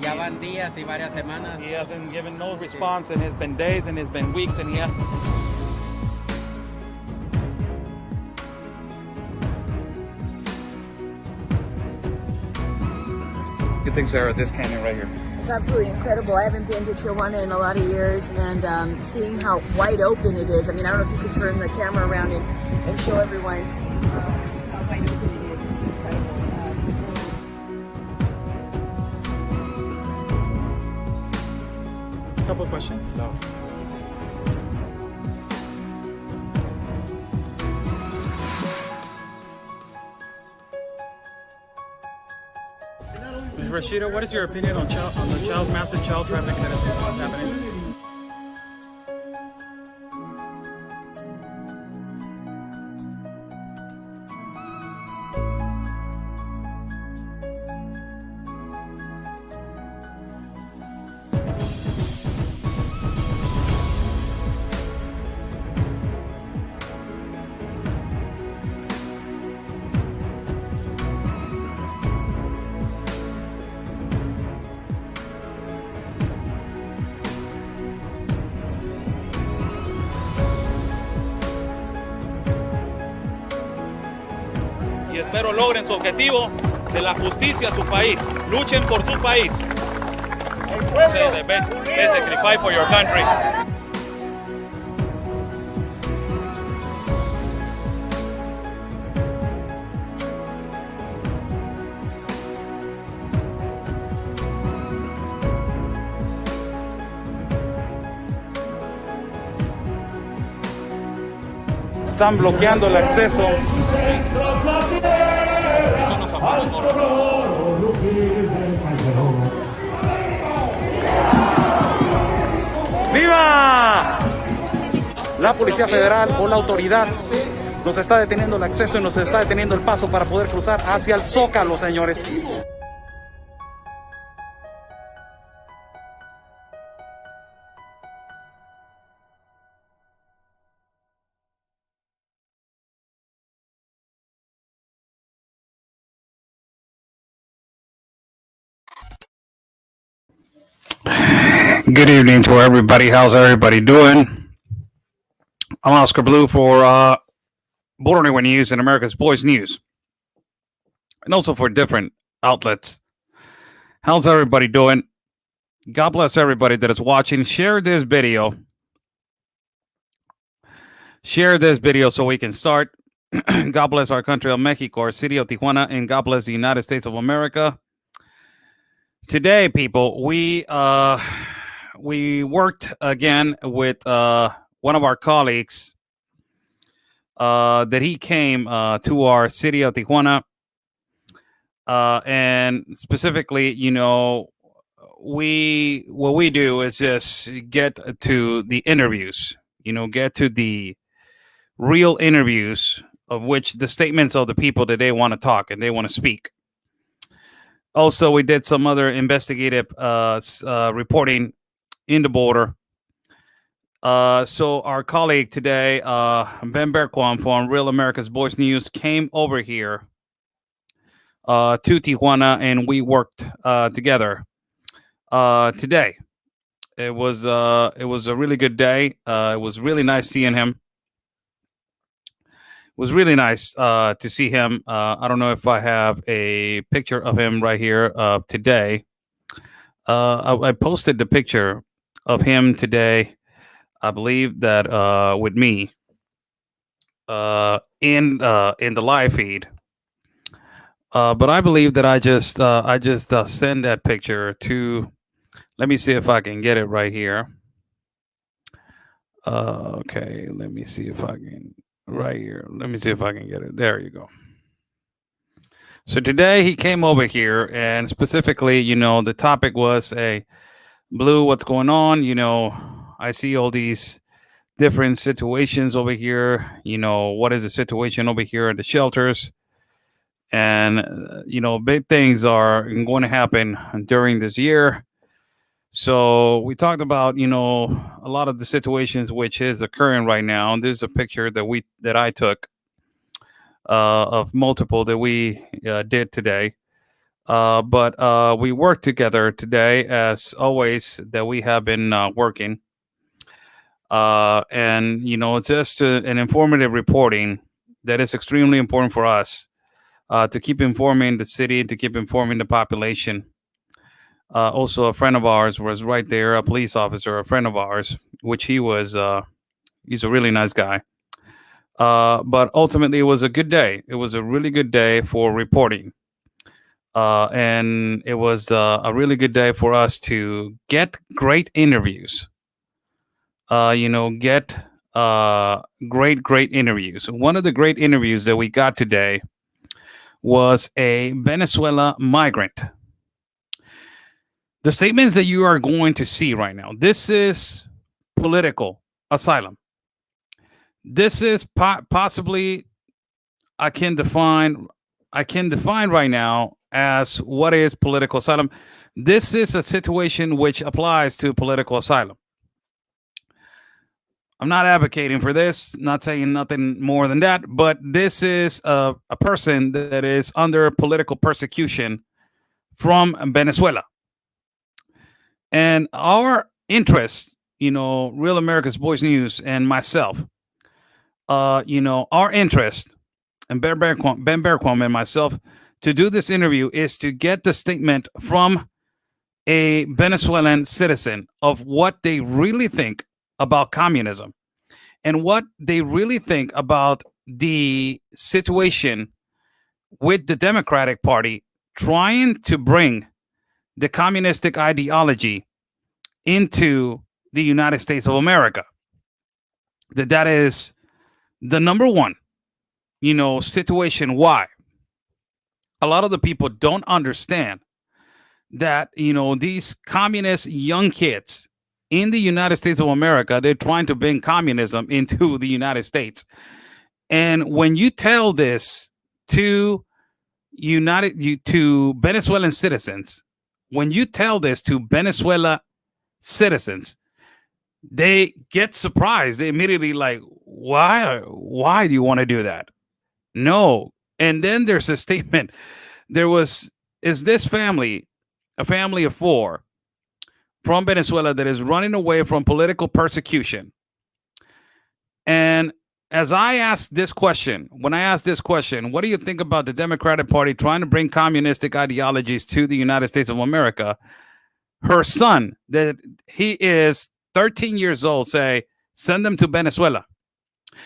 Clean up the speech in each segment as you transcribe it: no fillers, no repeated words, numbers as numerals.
Ya van días y varias semanas. He hasn't given no response, and it's been days, and it's been weeks, and he has... What do you think, Sarah, of this canyon right here? It's absolutely incredible. I haven't been to Tijuana in a lot of years, and seeing how wide open it is. I mean, I don't know if you could turn the camera around and show everyone just how wide open it is. It's incredible. A couple of questions. No. Ms. Rashida, what is your opinion on the massive child trafficking that is happening? Y espero logren su objetivo de la justicia a su país. Luchen por su país. Say that basically fight for your country. Están bloqueando el acceso. ¡Viva! La Policía Federal o la autoridad nos está deteniendo el acceso y nos está deteniendo el paso para poder cruzar hacia el Zócalo, señores. Good evening to everybody. How's everybody doing? I'm Oscar Blue for Border Anywhere News and America's Boys News, and also for different outlets. How's everybody doing? God bless everybody that is watching. Share this video. Share this video so we can start. God bless our country of Mexico, our city of Tijuana, and God bless the United States of America. Today, people, we worked again with one of our colleagues that he came to our city of Tijuana, and specifically, you know, what we do is just get to the interviews, you know, get to the real interviews of which the statements of the people that they want to talk and they want to speak. Also, we did some other investigative reporting in the border. So our colleague today, Ben Berquam from Real America's Boys News, came over here to Tijuana, and we worked together today. It was a really good day. It was really nice seeing him. It was really nice to see him. I don't know if I have a picture of him right here of today. I posted the picture of him today, I believe that with me in the live feed. But I believe that I just send that picture to. Let me see if I can get it right here. Okay, let me see if I can. Right here. Let me see if I can get it. There you go. So today he came over here, and specifically, you know, the topic was Blue, what's going on? You know, I see all these different situations over here. You know, what is the situation over here at the shelters? And, you know, big things are going to happen during this year. So we talked about, you know, a lot of the situations which is occurring right now. And this is a picture that I took of multiple that we did today. But we work together today, as always, that we have been working. And, it's just an informative reporting that is extremely important for us to keep informing the city, to keep informing the population. Also, a friend of ours was right there, a police officer, a friend of ours, which he's a really nice guy. But ultimately, it was a good day. It was a really good day for reporting. And it was a really good day for us to get great interviews. Get great interviews. One of the great interviews that we got today was a Venezuela migrant. The statements that you are going to see right now, this is political asylum. This is possibly I can define right now as what is political asylum. This is a situation which applies to political asylum. I'm not advocating for this, not saying nothing more than that, but this is a person that is under political persecution from Venezuela. And our interest, Real America's Voice News and myself, our interest, and Ben Berquam and myself, to do this interview is to get the statement from a Venezuelan citizen of what they really think about communism and what they really think about the situation with the Democratic Party trying to bring the communistic ideology into the United States of America. That is the number one, situation. Why? A lot of the people don't understand that, these communist young kids in the United States of America, they're trying to bring communism into the United States. And when you tell this to Venezuelan citizens, when you tell this to Venezuela citizens, they get surprised. They immediately like, why do you want to do that? No. And then there's a statement. Is this family, a family of 4 from Venezuela that is running away from political persecution. And as I ask this question, what do you think about the Democratic Party trying to bring communistic ideologies to the United States of America? Her son, that he is 13 years old, say, send them to Venezuela.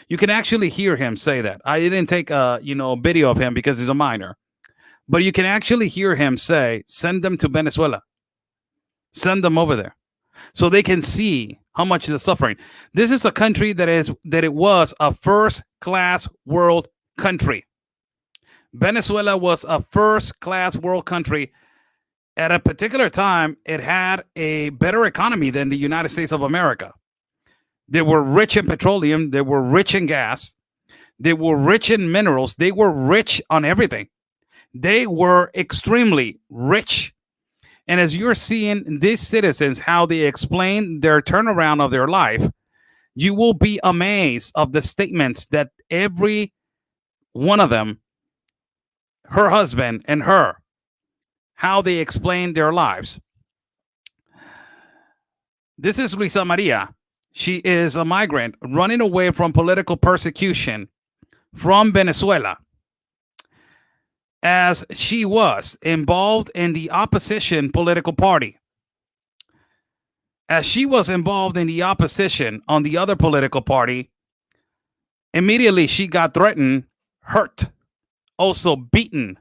You can actually hear him say that. I didn't take a video of him because he's a minor, but you can actually hear him say, send them to Venezuela. Send them over there so they can see how much they're suffering. This is a country that it was a first-class world country. Venezuela was a first-class world country. At a particular time, it had a better economy than the United States of America. They were rich in petroleum. They were rich in gas. They were rich in minerals. They were rich on everything. They were extremely rich. And as you're seeing these citizens, how they explain their turnaround of their life, you will be amazed of the statements that every one of them, her husband and her, how they explain their lives. This is Luisa Maria. She is a migrant running away from political persecution from Venezuela, as she was involved in the opposition political party. As she was involved in the opposition on the other political party, immediately she got threatened, hurt, also beaten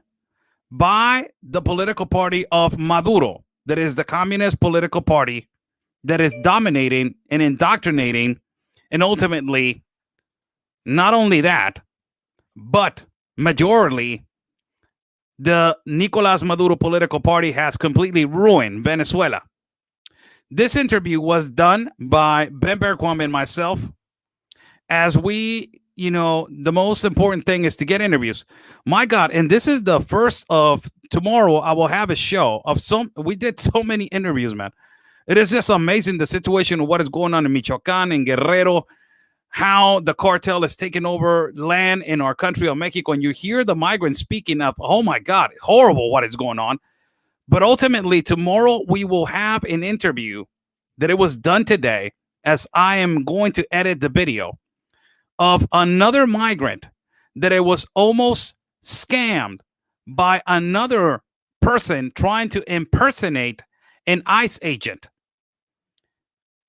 by the political party of Maduro, that is the communist political party that is dominating and indoctrinating, and ultimately, not only that, but majorly, the Nicolas Maduro political party has completely ruined Venezuela. This interview was done by Ben Berquam and myself, as we, the most important thing is to get interviews. My God, and this is the first of tomorrow. I will have a show of we did so many interviews, man. It is just amazing, the situation of what is going on in Michoacán and Guerrero. how the cartel is taking over land in our country of Mexico, and you hear the migrants speaking up, oh my God, horrible what is going on. But ultimately, tomorrow we will have an interview that it was done today, as I am going to edit the video, of another migrant that it was almost scammed by another person trying to impersonate an ICE agent.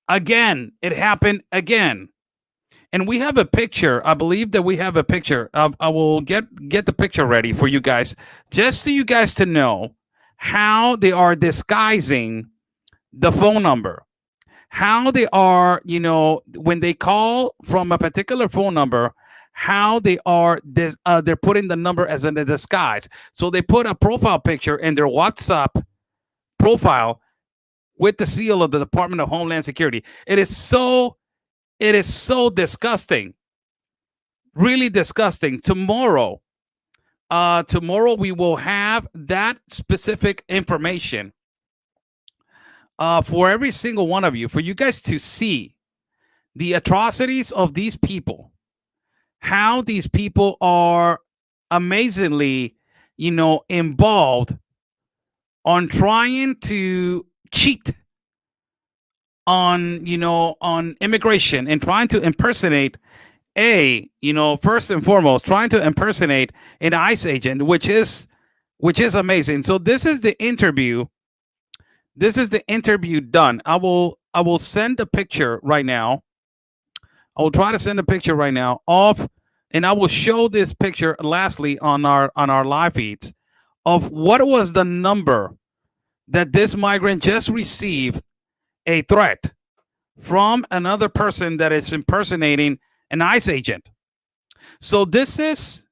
Again, it happened again. And we have a picture. I believe that we have a picture. I will get the picture ready for you guys, just so you guys to know how they are disguising the phone number. How they are, when they call from a particular phone number, how they are they're putting the number as in a disguise. So they put a profile picture in their WhatsApp profile with the seal of the Department of Homeland Security. It is so disgusting. Really disgusting. Tomorrow we will have that specific information for every single one of you, for you guys to see the atrocities of these people, how these people are amazingly, involved on trying to cheat on immigration and trying to impersonate first and foremost, trying to impersonate an ICE agent, which is amazing. So this is the interview. This is the interview done. I will send a picture right now. I will try to send a picture right now of, and I will show this picture lastly on our live feeds of what was the number that this migrant just received a threat from another person that is impersonating an ICE agent. So this is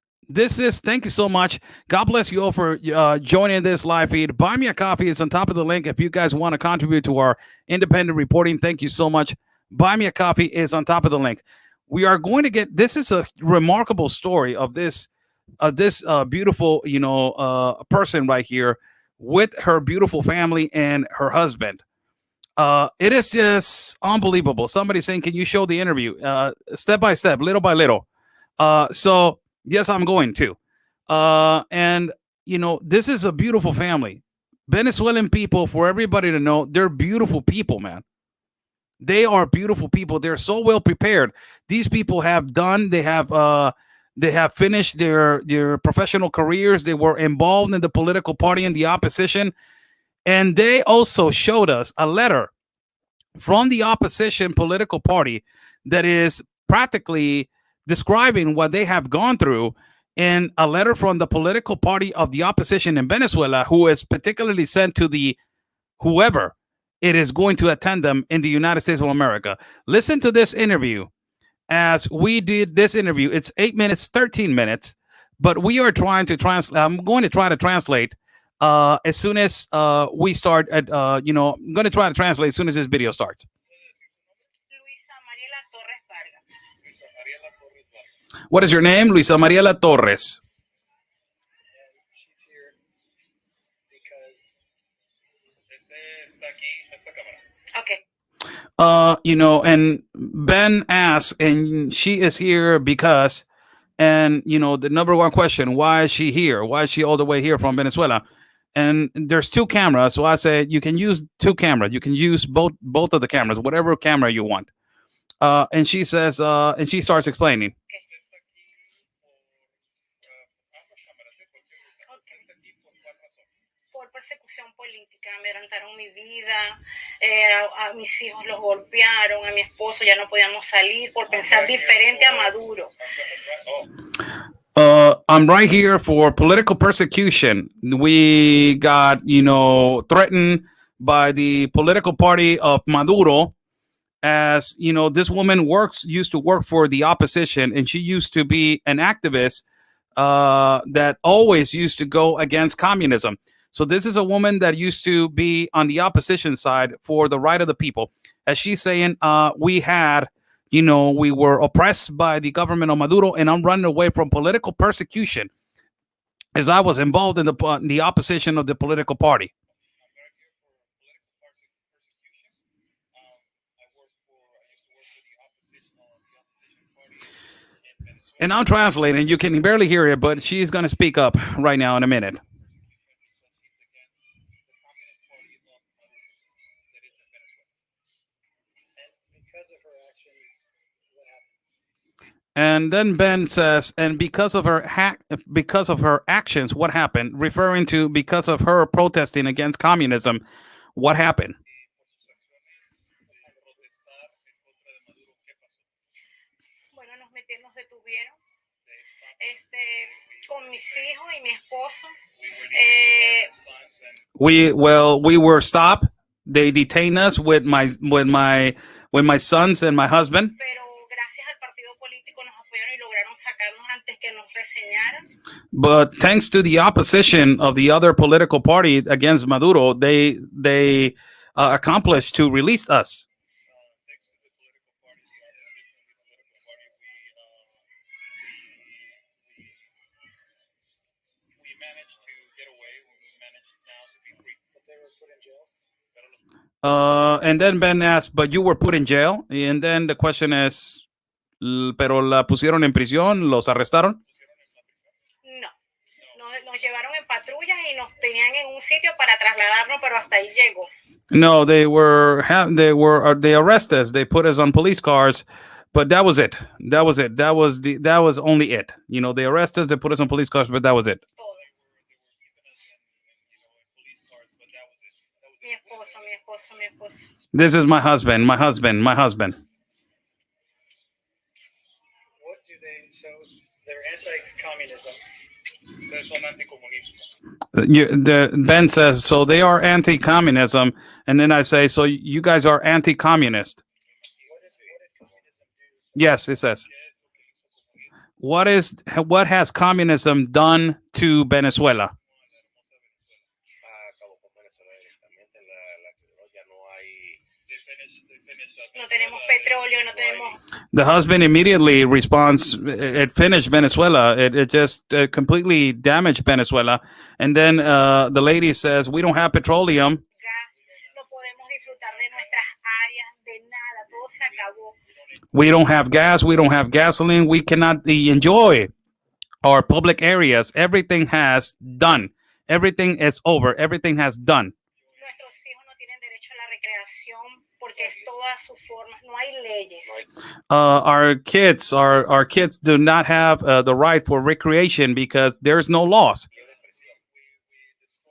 thank you so much. God bless you all for joining this live feed. Buy Me a Coffee is on top of the link if you guys want to contribute to our independent reporting. Thank you so much. Buy Me a Coffee is on top of the link. We are going to get, this is a remarkable story of this beautiful person right here with her beautiful family and her husband. It is just unbelievable. Somebody saying, can you show the interview step by step, little by little? So yes, I'm going to. And this is a beautiful family. Venezuelan people, for everybody to know, they're beautiful people, man. They are beautiful people. They're so well prepared. These people have they have finished their professional careers. They were involved in the political party and the opposition. And they also showed us a letter from the opposition political party that is practically describing what they have gone through, in a letter from the political party of the opposition in Venezuela, who is particularly sent to the whoever it is going to attend them in the United States of America. Listen to this interview as we did this interview. It's 8 minutes, 13 minutes, but we are trying to translate. I'm going to try to translate as soon as we start at, I'm going to try to translate as soon as this video starts. What is your name? Luisa Mariela Torres. She's here because Okay. And Ben asks, and she is here because, and the number one question, why is she here? Why is she all the way here from Venezuela? And there's two cameras, so I said you can use two cameras. You can use both of the cameras, whatever camera you want. And she says, and she starts explaining. Persecución política, me adelantaron mi vida, a mis hijos los golpearon, a mi esposo ya no podíamos salir por pensar diferente a Maduro. I'm right here for political persecution. We got, threatened by the political party of Maduro. As this woman used to work for the opposition, and she used to be an activist that always used to go against communism. So this is a woman that used to be on the opposition side for the right of the people. As she's saying, we were oppressed by the government of Maduro, and I'm running away from political persecution as I was involved in the opposition of the political party. And I'm translating. You can barely hear it, but she's going to speak up right now in a minute. And then Ben says, and because of her actions, what happened? Referring to because of her protesting against communism, what happened? Bueno, nos detuvieron con mis hijos y mi esposo. We were stopped. They detained us with my sons and my husband. Pero gracias al partido político nos apoyaron y lograron sacarnos antes que nos reseñaran. But thanks to the opposition of the other political party against Maduro, they accomplished to release us. And then Ben asked, but you were put in jail? And then the question is, pero la pusieron en prisión, los arrestaron? No, nos llevaron en patrullas y nos tenían en un sitio para trasladarnos, pero hasta ahí llegó. No, they arrested us. They put us on police cars, but that was it. That was only it. You know, they arrested us, they put us on police cars, but that was it. Mi esposo. This is my husband. What do they? So they're anti-communism. Ben says, so they are anti-communism, and then I say, so you guys are anti-communist. What does communism do? Yes, it says. What has communism done to Venezuela? No tenemos petróleo, no tenemos. The husband immediately responds, it finished Venezuela. It just completely damaged Venezuela. And then the lady says, we don't have petroleum. Gas, no podemos disfrutar de nuestras áreas, de nada, todo se acabó. We don't have gas. We don't have gasoline. We cannot enjoy our public areas. Everything has done. Everything is over. Everything has done. Nuestros hijos no tienen derecho a la recreación porque es toda su forma. No hay leyes. Our kids do not have the right for recreation because there's no laws.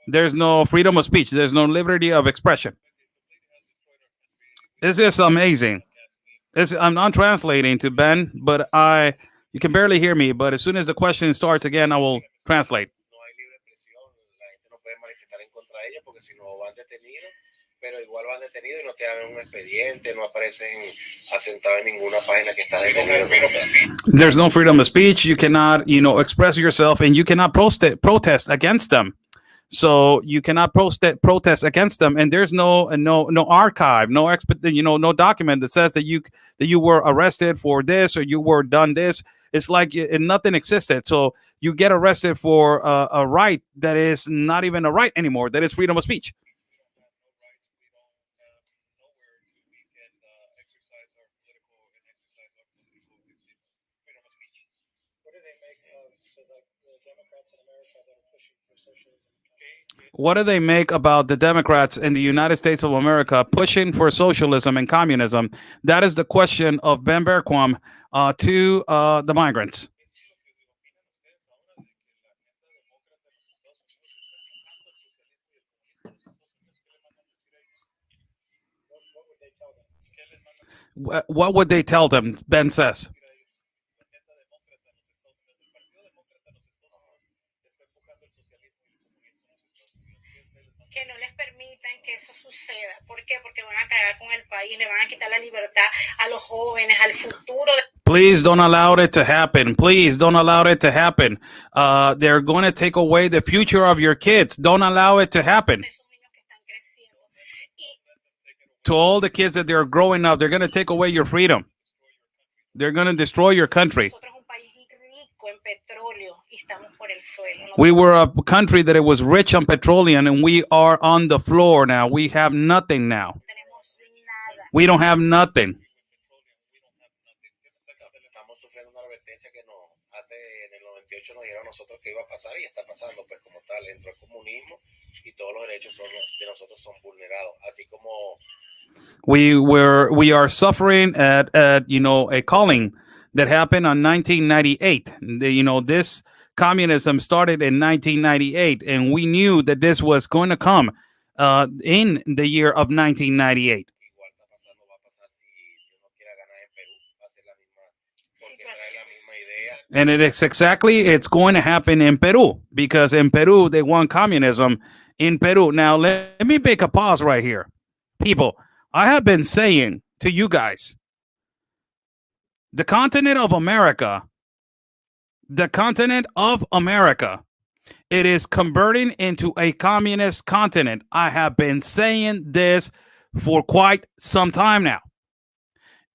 There's no freedom of speech. There's no liberty of expression. This is amazing. I'm not translating to Ben, but you can barely hear me. But as soon as the question starts again, I will translate. Pero igual van detenidos y no te dan un expediente, no aparecen asentados en ninguna página que estás detenido. There's no freedom of speech. You cannot, express yourself, and you cannot protest against them. So you cannot protest against them, and there's no archive, no document that says that you were arrested for this or you were done this. It's like nothing existed. So you get arrested for a right that is not even a right anymore. That is freedom of speech. What do they make about the Democrats in the United States of America pushing for socialism and communism? That is the question of Ben Berquam to the migrants. What would they tell them? Ben says. Que no les permitan que eso suceda. ¿Por qué? Porque van a cargar con el país, le van a quitar la libertad a los jóvenes, al futuro. Please don't allow it to happen. Please don't allow it to happen. They're going to take away the future of your kids. Don't allow it to happen. To all the kids that they're growing up, they're going to take away your freedom. They're going to destroy your country. We were a country that it was rich on petroleum, and we are on the floor now. We have nothing now. We don't have nothing. nosotros que iba a pasar y está pasando, pues como tal, entró el comunismo y todos los derechos de nosotros son vulnerados, así como we are suffering at a calling that happened on 1998. This communism started in 1998, and we knew that this was going to come in the year of 1998. igual está pasando, va a pasar si Dios no quiera ganar en Perú, va a ser la misma, porque trae la misma idea. And it's going to happen in Peru, because in Peru they want communism in Peru. Now let me make a pause right here. People, I have been saying to you guys, the continent of America, it is converting into a communist continent. I have been saying this for quite some time now.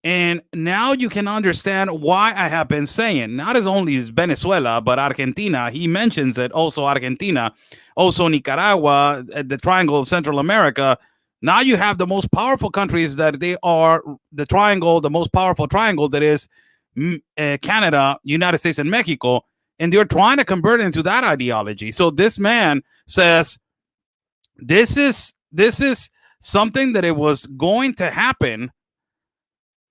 And now you can understand why I have been saying, not as only is Venezuela, but Argentina. He mentions it, also Argentina, also Nicaragua, the Triangle of Central America. Now you have the most powerful countries that they are the triangle, the most powerful triangle that is Canada, United States, and Mexico. And they're trying to convert it into that ideology. So this man says this is something that it was going to happen,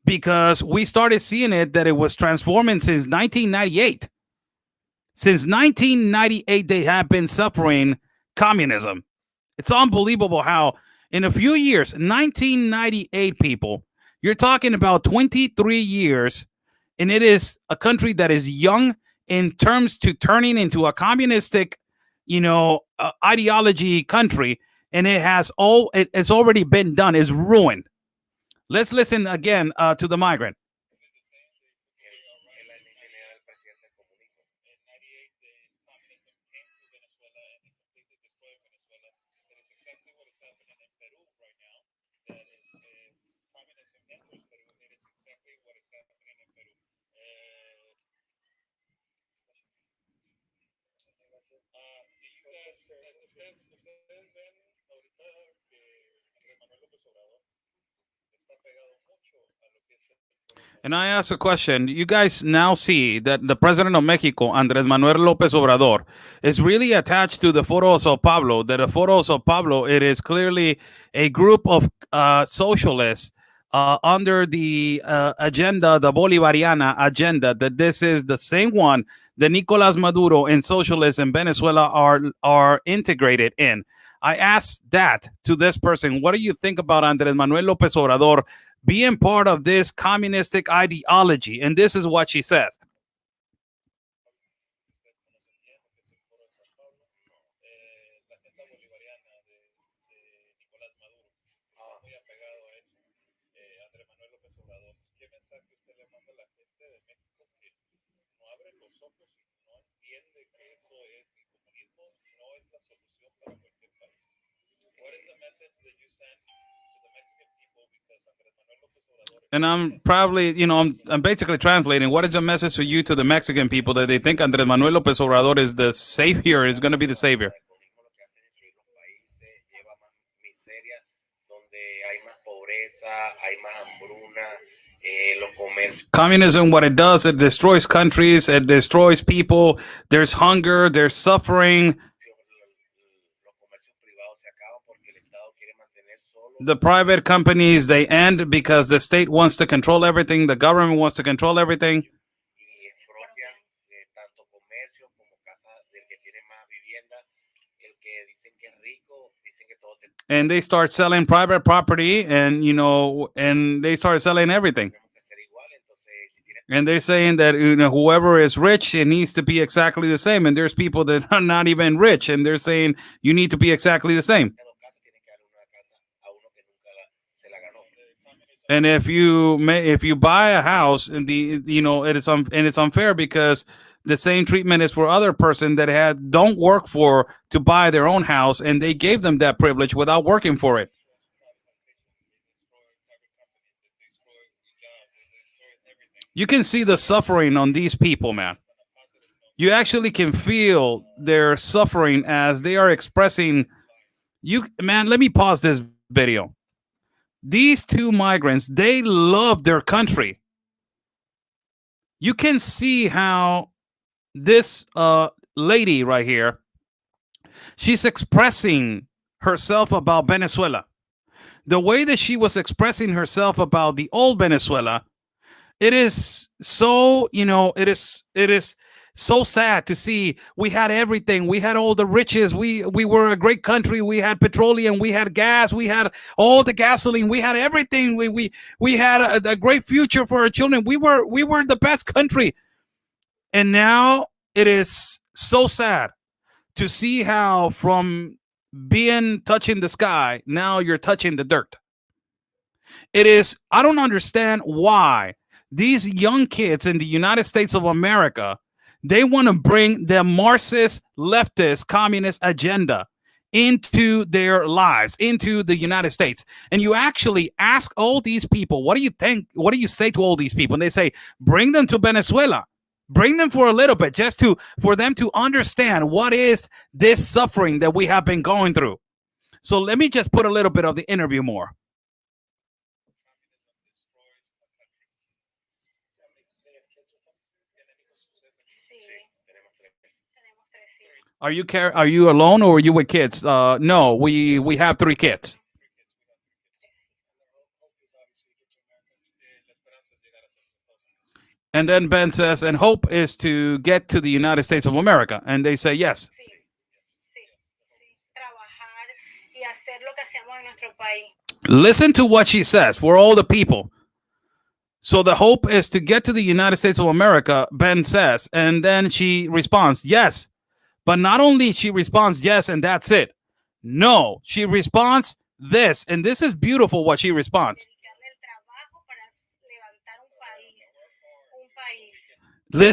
because we started seeing it, that it was transforming since 1998. Since 1998, they have been suffering communism. It's unbelievable how in a few years, 1998, people, you're talking about 23 years, and it is a country that is young in terms to turning into a communistic, ideology country, and it's already been done, is ruined. Let's listen again to the migrant. Ustedes ven ahorita que Andrés Manuel López Obrador está pegado mucho a lo que es el And I ask a question. You guys now see that the president of Mexico, Andrés Manuel López Obrador, is really attached to the photo of Sao Paulo. That the photo of Sao Paulo, it is clearly a group of socialists under the agenda, the Bolivariana agenda, that this is the same one that Nicolas Maduro and socialists in Venezuela are integrated in. I asked that to this person. What do you think about Andrés Manuel López Obrador being part of this communistic ideology? And this is what she says. And I'm probably, I'm basically translating. What is the message for you to the Mexican people that they think Andrés Manuel López Obrador is the savior, is going to be the savior? Communism, what it does, it destroys countries, it destroys people. There's hunger, there's suffering. The private companies, they end because the state wants to control everything. The government wants to control everything. And they start selling private property, and and they start selling everything. And they're saying that whoever is rich, it needs to be exactly the same. And there's people that are not even rich, and they're saying you need to be exactly the same. And if you buy a house, and it's unfair because the same treatment is for other person that don't work to buy their own house, and they gave them that privilege without working for it. You can see the suffering on these people, man. You actually can feel their suffering as they are expressing. Man, let me pause this video. These two migrants, they love their country. You can see how this lady right here, she's expressing herself about Venezuela. The way that she was expressing herself about the old Venezuela, it is so, it is so sad to see. We had everything. We had all the riches. We were a great country. We had petroleum. We had gas. We had all the gasoline. We had everything. We had a great future for our children. We were the best country. And now it is so sad to see how from being touching the sky, now you're touching the dirt. It is, I don't understand why these young kids in the United States of America, they want to bring the Marxist, leftist, communist agenda into their lives, into the United States. And you actually ask all these people, what do you think? What do you say to all these people? And they say, bring them to Venezuela. Bring them for a little bit, just for them to understand what is this suffering that we have been going through. So let me just put a little bit of the interview more. Are you alone or are you with kids? No, we have 3 kids. And then Ben says, and hope is to get to the United States of America. And they say yes. Listen to what she says for all the people. So the hope is to get to the United States of America, Ben says. And then she responds, yes. But not only she responds yes and that's it. No, she responds this. And this is beautiful what she responds.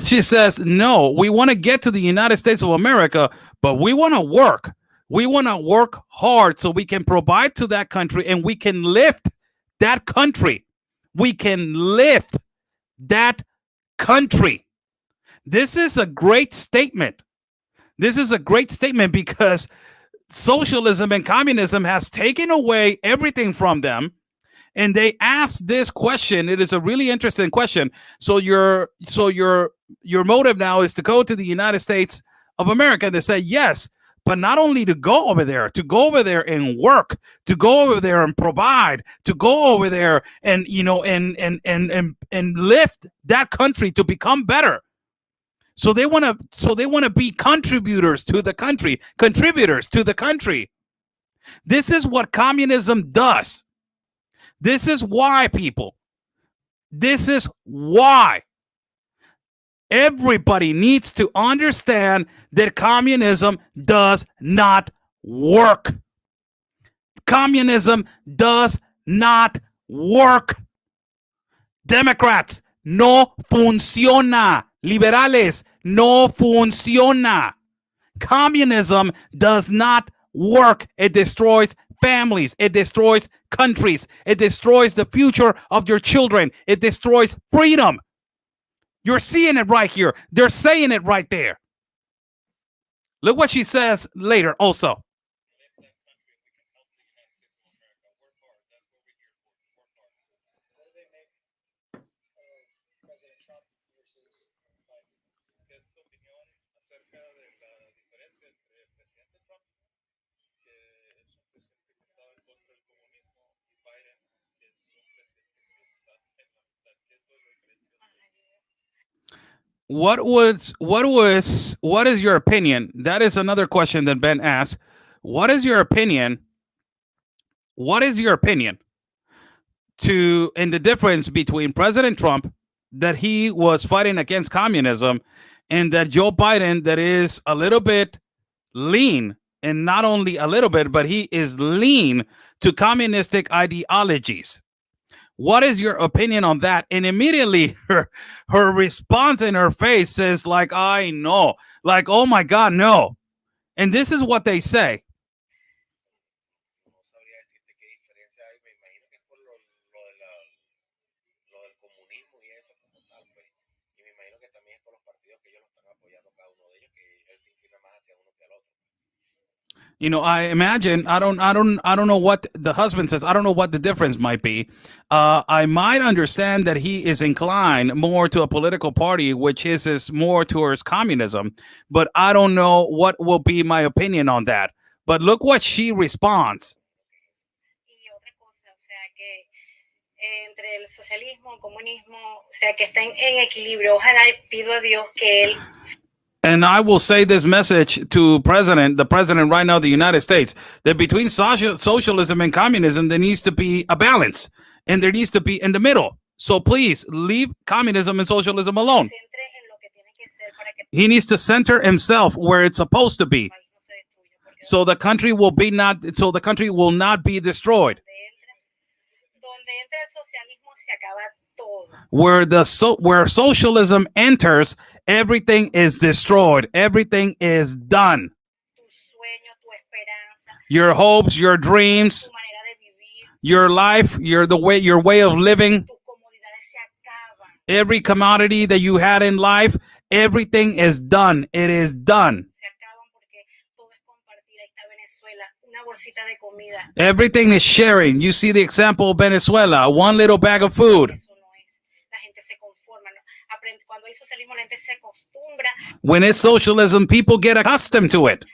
She says, no, we want to get to the United States of America, but we want to work. We want to work hard so we can provide to that country and we can lift that country. We can lift that country. This is a great statement. This is a great statement because socialism and communism has taken away everything from them. And they asked this question. It is a really interesting question. So your motive now is to go to the United States of America. And they say yes, but not only to go over there and work, to go over there and provide, to go over there and and lift that country to become better. So they want to be contributors to the country. This is what communism does. This is why, people. This is why everybody needs to understand that communism does not work. Communism does not work. Democrats, no funciona. Liberales, no funciona. Communism does not work. It destroys families. It destroys countries. It destroys the future of your children. It destroys freedom. You're seeing it right here. They're saying it right there. Look what she says later also. What is your opinion? That is another question that Ben asked. What is your opinion? What is your opinion in the difference between President Trump, that he was fighting against communism, and that Joe Biden, that is a little bit lean, and not only a little bit, but he is lean to communistic ideologies? What is your opinion on that? And immediately her response in her face says, like, I know, like, oh my God, no. And this is what they say. I imagine I don't know what the husband says. I don't know what the difference might be. I might understand that he is inclined more to a political party, which is more towards communism, but I don't know what will be my opinion on that. But look what she responds. Y otra cosa, o sea que entre el socialismo, el comunismo, o sea que están en equilibrio. Ojalá pido a Dios que él. And I will say this message to the president right now of the United States, that between socialism and communism, there needs to be a balance, and there needs to be in the middle. So please leave communism and socialism alone. He needs to center himself where it's supposed to be, so the country will not be destroyed. Where socialism enters, everything is destroyed. Everything is done. Your hopes, your dreams, your life, your way of living, every commodity that you had in life, everything is done. It is done. Everything is sharing. You see the example of Venezuela, one little bag of food. When it's socialism, people get accustomed to it.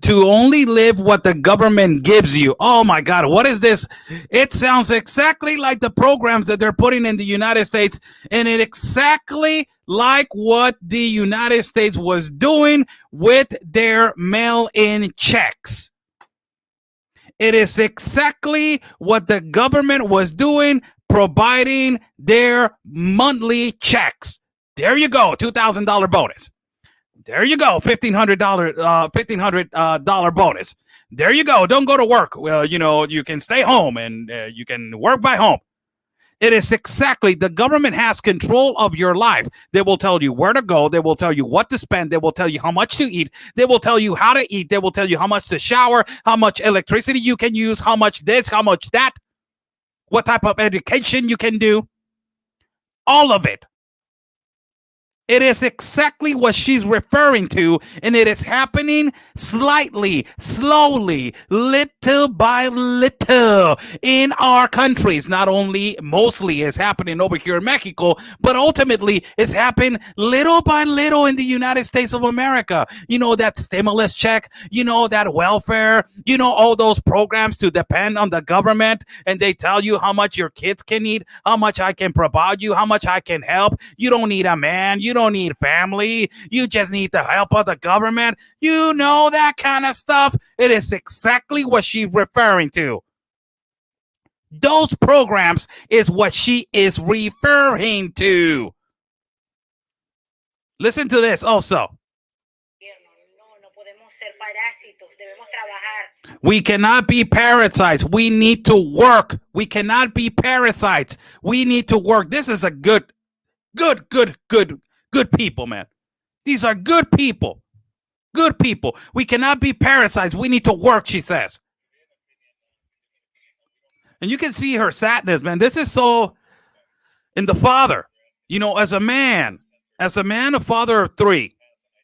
To only live what the government gives you. Oh my God, what is this? It sounds exactly like the programs that they're putting in the United States, and it exactly like what the United States was doing with their mail-in checks. It is exactly what the government was doing, providing their monthly checks. There you go, $2,000 bonus. There you go, $1,500 bonus. There you go. Don't go to work. Well, you can stay home and you can work by home. It is exactly, the government has control of your life. They will tell you where to go. They will tell you what to spend. They will tell you how much to eat. They will tell you how to eat. They will tell you how much to shower, how much electricity you can use, how much this, how much that, what type of education you can do. All of it. It is exactly what she's referring to, and it is happening slightly, slowly, little by little in our countries. Not only mostly is happening over here in Mexico, but ultimately it's happening little by little in the United States of America. That stimulus check, that welfare, all those programs to depend on the government, and they tell you how much your kids can eat, how much I can provide you, how much I can help. You don't need a man. You don't need family. You just need the help of the government. That kind of stuff. It is exactly what she's referring to. Those programs is what she is referring to. Listen to this also. We cannot be parasites. We need to work. We cannot be parasites. We need to work. This is a good people, man. These are good people. Good people. We cannot be parasites. We need to work, she says. And you can see her sadness, man. This is so in the father. As a man, a father of three,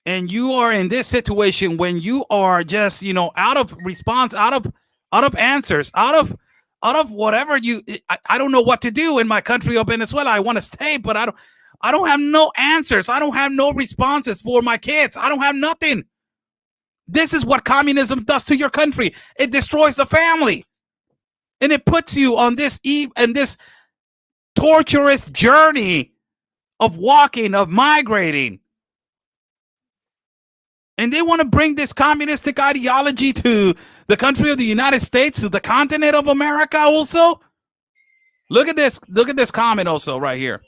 and you are in this situation when you are just, out of response, out of answers, out of whatever I don't know what to do in my country of Venezuela. I want to stay, but I don't have no answers. I don't have no responses for my kids. I don't have nothing. This is what communism does to your country. It destroys the family. And it puts you on this torturous journey of walking, of migrating. And they want to bring this communistic ideology to the country of the United States, to the continent of America also. Look at this. Look at this comment also right here.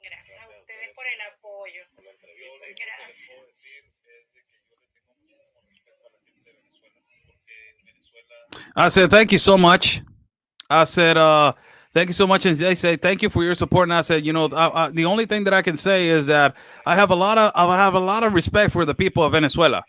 Gracias a ustedes por el apoyo. Gracias. I said, thank you so much. I said, thank you so much. And they say, thank you for your support. And I said, the only thing that I can say is that I have a lot of respect for the people of Venezuela.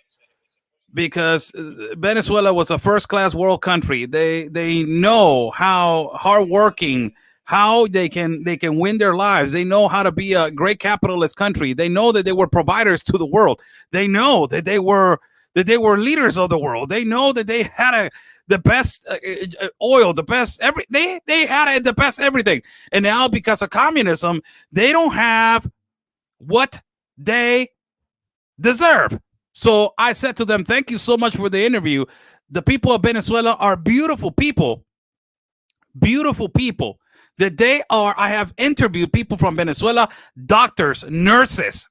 because Venezuela was a first-class world country. They know how hardworking, how they can win their lives. They know how to be a great capitalist country. They know that they were providers to the world. They know that they were leaders of the world. They know that they had the best oil, the best they had the best everything. And now because of communism, they don't have what they deserve. So I said to them, thank you so much for the interview. The people of Venezuela are beautiful people. Beautiful people. That they are, I have interviewed people from Venezuela, doctors, nurses,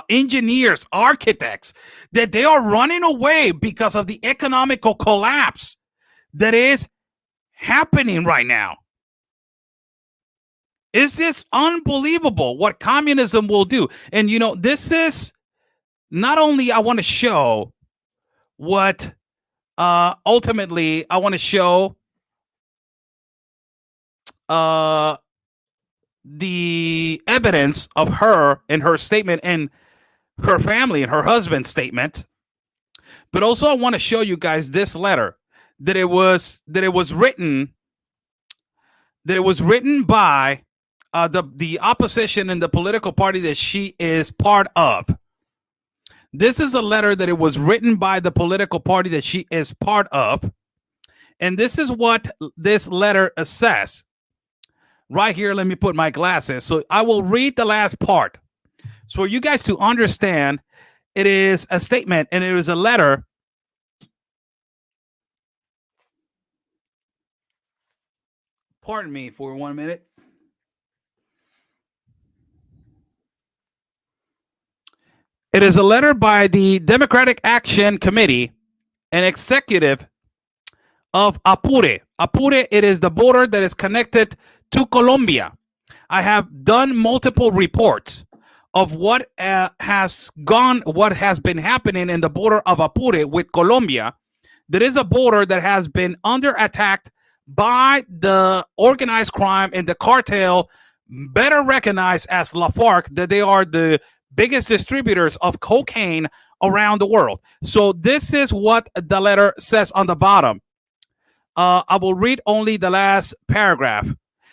engineers, architects, that they are running away because of the economical collapse that is happening right now. Is this unbelievable what communism will do? And you know, this is not only I want to show what ultimately I want to show the evidence of her and her statement and her family and her husband's statement, but also I want to show you guys this letter that it was written by the opposition and the political party that she is part of. This is a letter that it was written by the political party that she is part of. And this is what this letter says. Right here, let me put my glasses. So I will read the last part. So for you guys to understand, it is a statement and it is a letter. Pardon me for 1 minute. It is a letter by the Democratic Action Committee and executive of Apure. Apure, it is the border that is connected to Colombia. I have done multiple reports of what has been happening in the border of Apure with Colombia. There is a border that has been under attack by the organized crime and the cartel, better recognized as La FARC, that they are the biggest distributors of cocaine around the world. So this is what the letter says on the bottom. I will read only the last paragraph.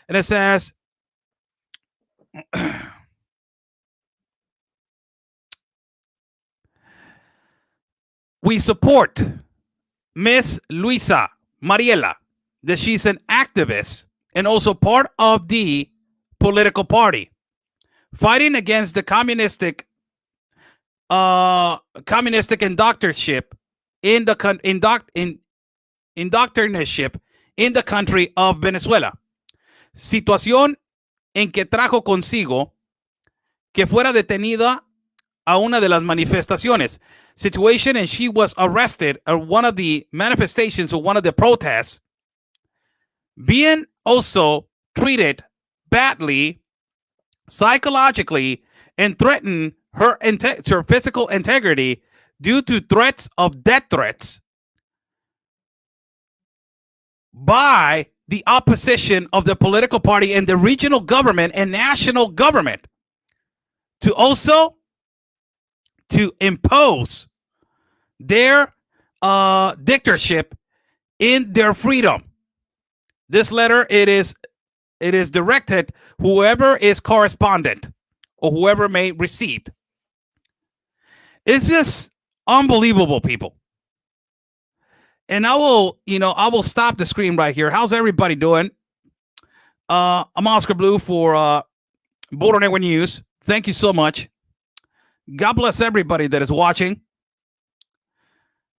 And it says, we support Miss Luisa Mariela, that she's an activist and also part of the political party fighting against the communistic indoctrination in the indoctrination in the country of Venezuela. Situación en que trajo consigo que fuera detenida a una de las manifestaciones. Situation, and she was arrested at one of the manifestations or one of the protests, being also treated badly psychologically and threatened her physical integrity due to threats of death threats by the opposition of the political party and the regional government and national government to also to impose their dictatorship in their freedom. This letter, it is directed whoever is correspondent or whoever may receive. It's just unbelievable, people. And I will stop the screen right here. How's everybody doing? I'm Oscar Blue for Border Network News. Thank you so much. God bless everybody that is watching.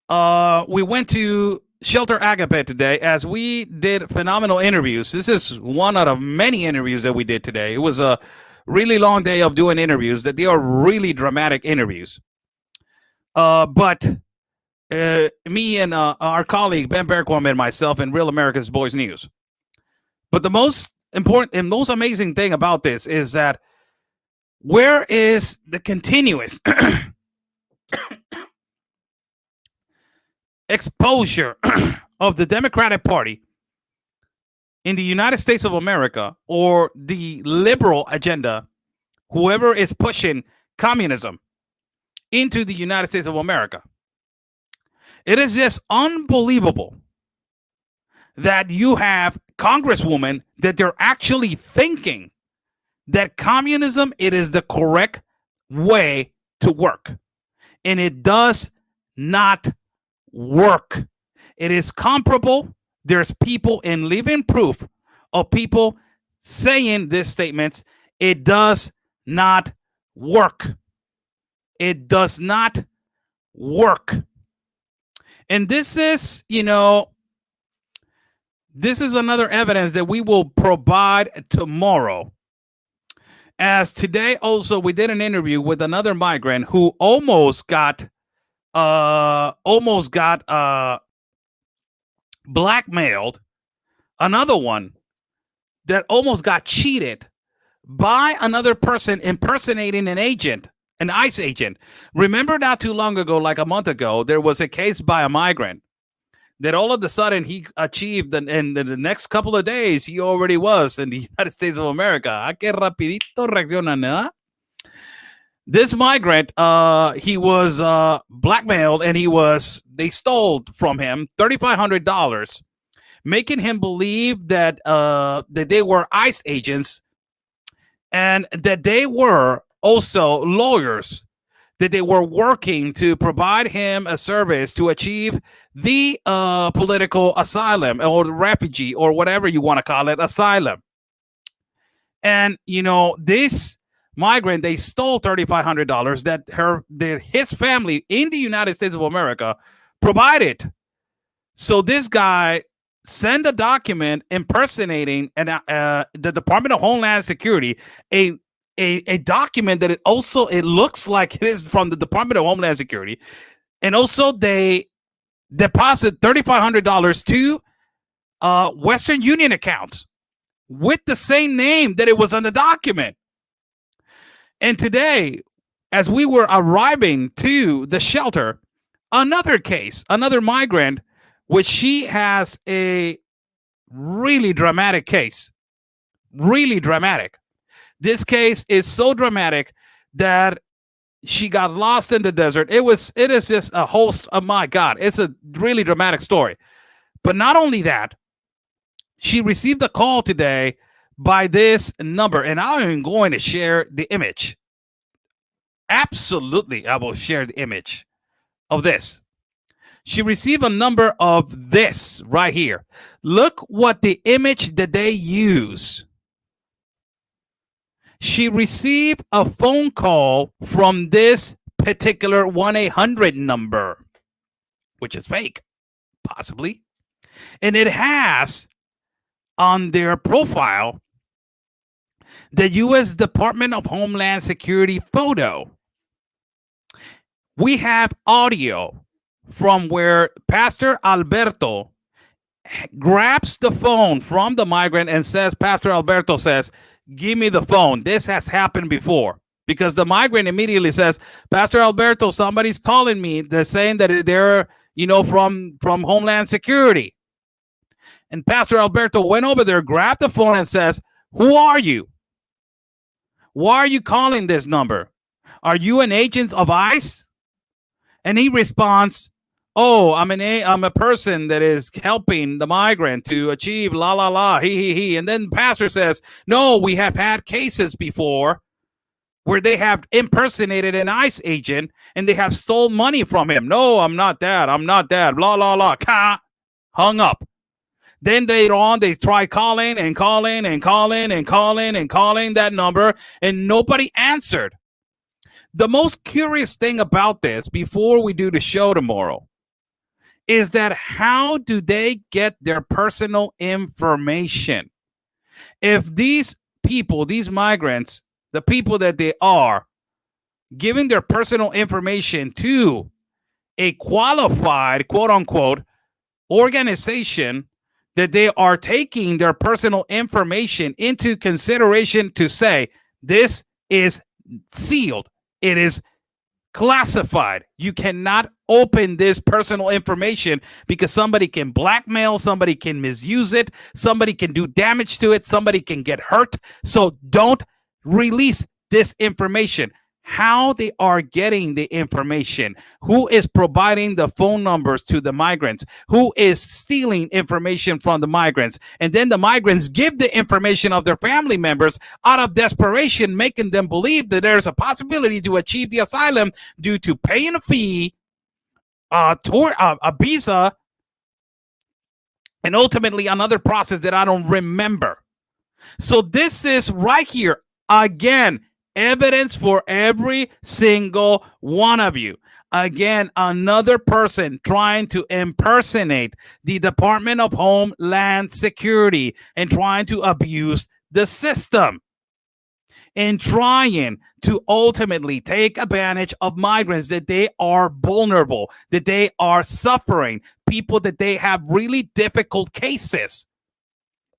We went to Shelter Agape today as we did phenomenal interviews. This is one out of many interviews that we did today. It was a really long day of doing interviews that they are really dramatic interviews. But me and our colleague Ben Bergquam and myself and Real America's Boys News. But the most important and most amazing thing about this is that where is the continuous exposure of the Democratic Party in the United States of America, or the liberal agenda, whoever is pushing communism into the United States of America? It is just unbelievable that you have congresswomen that they're actually thinking that communism, it is the correct way to work. And it does not work. It is comparable. There's people in living proof of people saying these statements. It does not work. It does not work. And this is, this is another evidence that we will provide tomorrow. As today also we did an interview with another migrant who almost got blackmailed. Another one that almost got cheated by another person impersonating an agent, an ICE agent. Remember not too long ago, like a month ago, there was a case by a migrant that all of a sudden he achieved, and in the next couple of days, he already was in the United States of America. Ah, qué rapidito reaccionan, ¿eh? This migrant, he was blackmailed, and they stole from him $3,500, making him believe that that they were ICE agents and that they were also lawyers, that they were working to provide him a service to achieve the political asylum or the refugee or whatever you want to call it, asylum. And, this migrant, they stole $3,500 that his family in the United States of America provided. So this guy sent a document impersonating the Department of Homeland Security, a document that it looks like it is from the Department of Homeland Security. And also they deposit $3,500 to Western Union accounts with the same name that it was on the document. And today, as we were arriving to the shelter, another case, another migrant, which she has a really dramatic case, really dramatic. This case is so dramatic that she got lost in the desert. It is just a host. Oh my God, it's a really dramatic story. But not only that, she received a call today by this number, and I'm going to share the image. Absolutely, I will share the image of this. She received a number of this right here. Look what the image that they use. She received a phone call from this particular 1-800 number, which is fake, possibly. And it has on their profile the U.S. Department of Homeland Security photo. We have audio from where Pastor Alberto grabs the phone from the migrant and says, Pastor Alberto says, give me the phone. This has happened before. Because the migrant immediately says, Pastor Alberto, somebody's calling me. They're saying that they're, from Homeland Security. And Pastor Alberto went over there, grabbed the phone and says, who are you? Why are you calling this number? Are you an agent of ICE? And he responds, oh, I'm a person that is helping the migrant to achieve la la la, he. And then the pastor says, no, we have had cases before where they have impersonated an ICE agent and they have stolen money from him. No, I'm not that. Blah, blah, blah. Hung up. Then later on, they try calling that number, and nobody answered. The most curious thing about this, before we do the show tomorrow, is that how do they get their personal information? If these people, these migrants, the people that they are, giving their personal information to a qualified, quote unquote, organization, that they are taking their personal information into consideration to say, this is sealed. It is classified. You cannot open this personal information because somebody can blackmail, somebody can misuse it, somebody can do damage to it, somebody can get hurt. So don't release this information. how they are getting the information, who is providing the phone numbers to the migrants, who is stealing information from the migrants, and then the migrants give the information of their family members out of desperation, making them believe that there's a possibility to achieve the asylum due to paying a fee, a visa, and ultimately another process that I don't remember. So this is right here again, evidence for every single one of you. Again, another person trying to impersonate the Department of Homeland Security and trying to abuse the system and trying to ultimately take advantage of migrants, that they are vulnerable, that they are suffering, people that they have really difficult cases.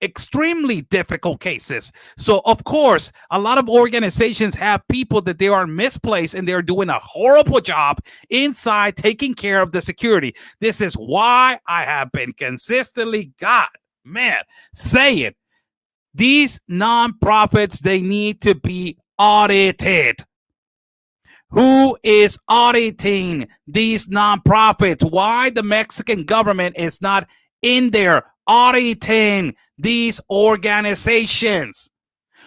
Extremely difficult cases. So of course, a lot of organizations have people that they are misplaced and they're doing a horrible job inside taking care of the security. This is why I have been consistently, saying these nonprofits, they need to be audited. Who is auditing these nonprofits? Why the Mexican government is not in there auditing these organizations?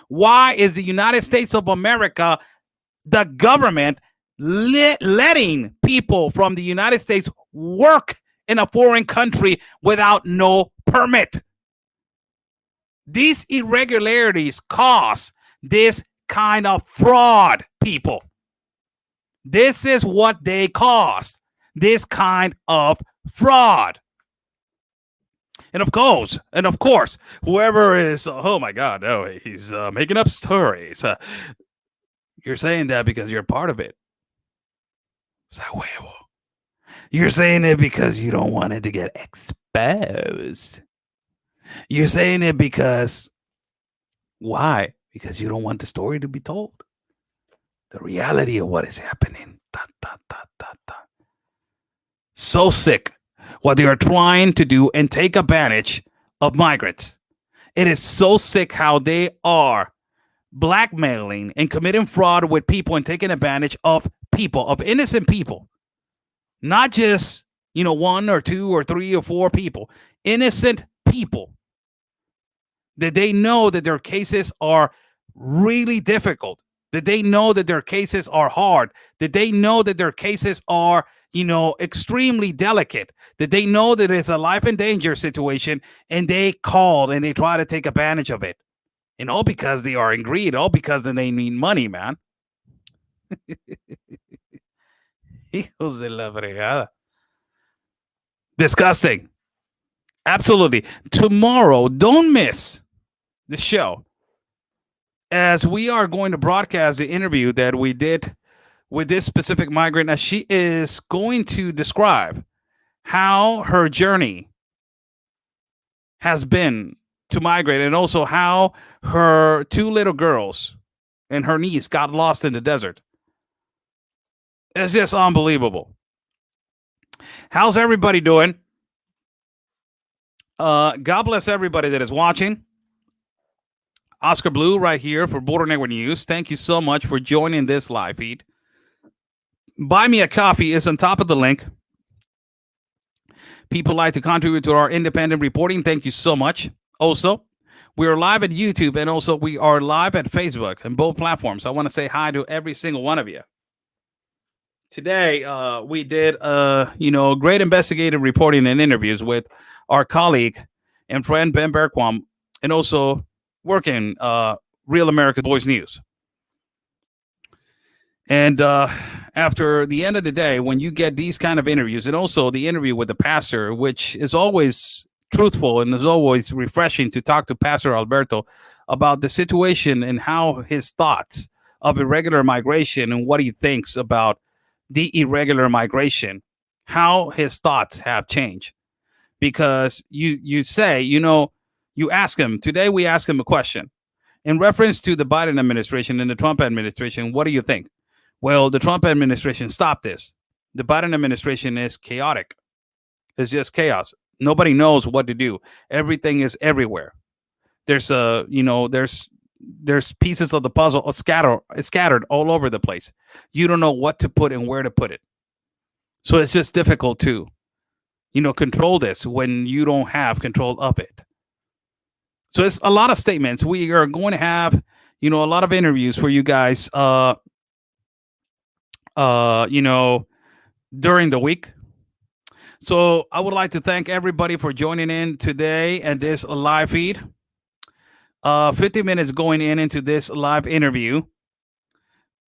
Why is the United States of America, the government, letting people from the United States work in a foreign country without no permit? These irregularities cause this kind of fraud, people. This is what they cause, this kind of fraud. And of course, whoever is, oh my God, no, he's making up stories. You're saying that because you're part of it. You're saying it because you don't want it to get exposed. You're saying it because, why? Because you don't want the story to be told. The reality of what is happening. So sick what they are trying to do and take advantage of migrants. It is so sick how they are blackmailing and committing fraud with people and taking advantage of people, of innocent people. Not just, one or two or three or four people. Innocent people. That they know that their cases are really difficult. That they know that their cases are hard. That they know that their cases are, extremely delicate, that they know that it's a life and danger situation, and they called and they try to take advantage of it. And all because they are in greed, all because they need money, man. Hijos de la fregada. Disgusting. Absolutely. Tomorrow, don't miss the show, as we are going to broadcast the interview that we did with this specific migrant, as she is going to describe how her journey has been to migrate, and also how her two little girls and her niece got lost in the desert. It's just unbelievable. How's everybody doing? God bless everybody that is watching. Oscar Blue right here for Border Network News. Thank you so much for joining this live feed. Buy Me a Coffee is on top of the link. People like to contribute to our independent reporting. Thank you so much. Also, we are live at YouTube, and also we are live at Facebook and both platforms. I want to say hi to every single one of you. Today, we did, great investigative reporting and interviews with our colleague and friend Ben Bergquam, and also working Real America's Voice News. And after the end of the day, when you get these kind of interviews, and also the interview with the pastor, which is always truthful and is always refreshing to talk to Pastor Alberto about the situation and how his thoughts of irregular migration and what he thinks about the irregular migration, how his thoughts have changed. Because you say, you ask him, today we ask him a question in reference to the Biden administration and the Trump administration. What do you think? Well, the Trump administration stopped this. The Biden administration is chaotic. It's just chaos. Nobody knows what to do. Everything is everywhere. There's there's pieces of the puzzle scattered all over the place. You don't know what to put and where to put it. So it's just difficult to, control this when you don't have control of it. So it's a lot of statements. We are going to have, a lot of interviews for you guys, during the week. So I would like to thank everybody for joining in today and this live feed. 50 minutes going into this live interview.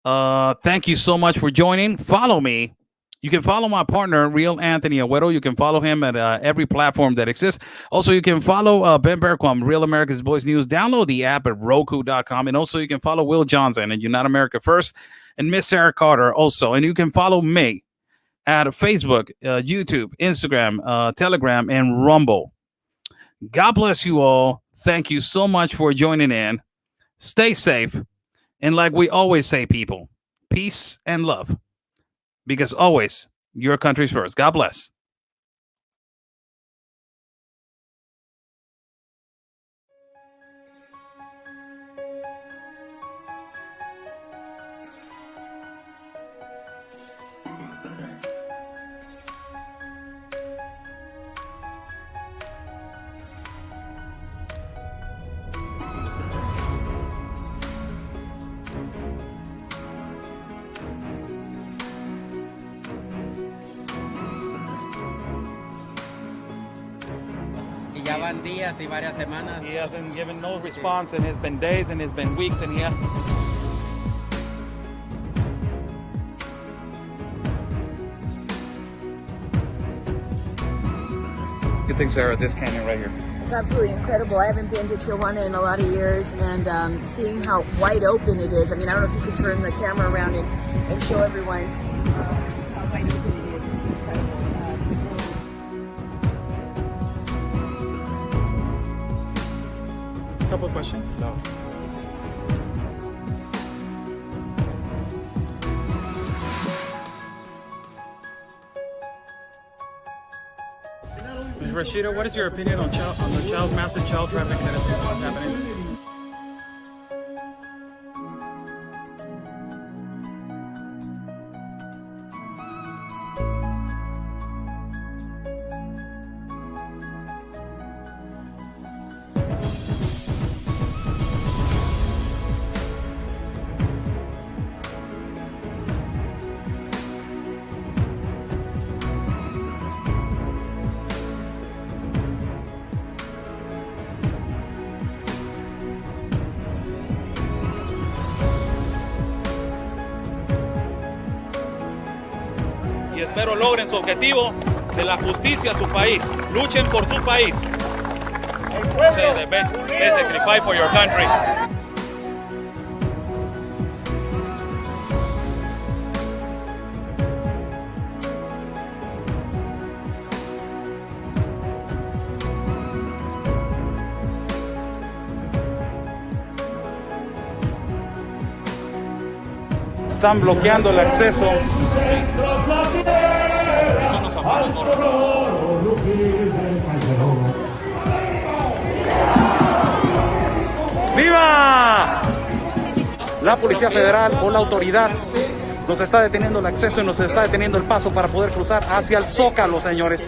Thank you so much for joining. Follow me. You can follow my partner, Real Anthony Agüero. You can follow him at every platform that exists. Also, you can follow Ben Berquam, Real America's Voice News. Download the app at Roku.com. And also, you can follow Will Johnson and Unite America First and Miss Sarah Carter also. And you can follow me at Facebook, YouTube, Instagram, Telegram, and Rumble. God bless you all. Thank you so much for joining in. Stay safe. And like we always say, people, peace and love. Because always, your country's first. God bless. Ya van días y varias semanas. He hasn't given no response, and it's been days and it's been weeks, and he What do you think, Sarah, of this canyon right here? It's absolutely incredible. I haven't been to Tijuana in a lot of years, and seeing how wide open it is. I mean, I don't know if you could turn the camera around and show everyone just how wide open it is. It's incredible. A couple of questions. No. Rashida, what is your opinion on the massive child trafficking that is happening? Y espero logren su objetivo de la justicia a su país. Luchen por su país. Say the basically fight for your country. Están bloqueando el acceso. ¡Viva! La Policía Federal o la autoridad nos está deteniendo el acceso y nos está deteniendo el paso para poder cruzar hacia el Zócalo, señores.